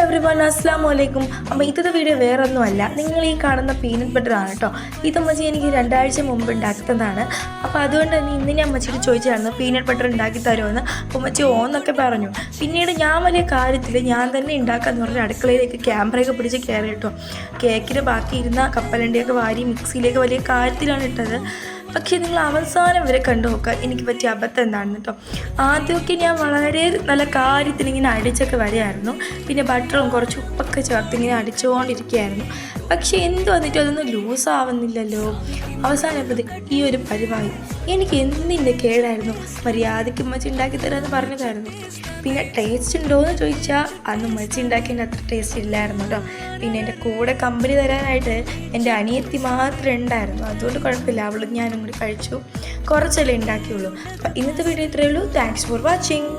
Everyone, അസ്സലാമു അലൈക്കും. അപ്പോൾ ഇന്നത്തെ വീഡിയോ വേറൊന്നുമല്ല, നിങ്ങൾ ഈ കാണുന്ന പീനട്ട് ബട്ടർ ആണ് കേട്ടോ. ഇത് അമ്മച്ചി എനിക്ക് 2 ആഴ്ച മുമ്പ് ഉണ്ടാക്കിത്തതാണ്. അപ്പോൾ അതുകൊണ്ട് തന്നെ ഇന്ന് ഞാൻ അമ്മച്ചിട്ട് ചോദിച്ചായിരുന്നു പീനട്ട് ബട്ടർ ഉണ്ടാക്കി തരുമെന്ന്. അപ്പോൾ അമ്മച്ചി ഓന്നൊക്കെ പറഞ്ഞു. പിന്നീട് ഞാൻ വലിയ കാര്യത്തിൽ ഞാൻ തന്നെ ഉണ്ടാക്കാമെന്ന് പറഞ്ഞ് അടുക്കളയിലേക്ക് ക്യാമറയൊക്കെ പിടിച്ച് കയറി കേട്ടോ. കേക്കിന് ബാക്കി ഇരുന്ന കപ്പലണ്ടിയൊക്കെ വാരി മിക്സിയിലേക്ക് വലിയ കാര്യത്തിലാണ് ഇട്ടത്. പക്ഷേ നിങ്ങൾ അവസാനം വരെ കണ്ടു നോക്കുക എനിക്ക് പറ്റിയ അബദ്ധം എന്താണെന്ന് കേട്ടോ. ആദ്യമൊക്കെ ഞാൻ വളരെ നല്ല കാര്യത്തിൽ ഇങ്ങനെ അടിച്ചൊക്കെ വരികയായിരുന്നു. പിന്നെ ബട്ടറും കുറച്ച് ഉപ്പൊക്കെ ചേർത്ത് ഇങ്ങനെ അടിച്ചുകൊണ്ടിരിക്കുകയായിരുന്നു. പക്ഷേ എന്ത് വന്നിട്ട് അതൊന്നും ലൂസാവുന്നില്ലല്ലോ. അവസാനം ഈ ഒരു പരിപാടി എനിക്ക് എന്തിൻ്റെ കേടായിരുന്നു. മര്യാദയ്ക്ക് ഉമ്മച്ചി ഉണ്ടാക്കി തരാമെന്ന് പറഞ്ഞതായിരുന്നു. പിന്നെ ടേസ്റ്റ് ഉണ്ടോ എന്ന് ചോദിച്ചാൽ അന്ന് ഉമ്മച്ചി ഉണ്ടാക്കിയതിൻ്റെ അത്ര ടേസ്റ്റ് ഇല്ലായിരുന്നു കേട്ടോ. പിന്നെ എൻ്റെ കൂടെ കമ്പനി തരാനായിട്ട് എൻ്റെ അനിയത്തി മാത്രമേ ഉണ്ടായിരുന്നു. അതുകൊണ്ട് കുഴപ്പമില്ല, അവളും ഞാനും കൂടി കഴിച്ചു. കുറച്ചല്ലേ ഉണ്ടാക്കിയുള്ളൂ. അപ്പം ഇന്നത്തെ വീഡിയോ ഇത്രയേ ഉള്ളൂ. Thanks for watching.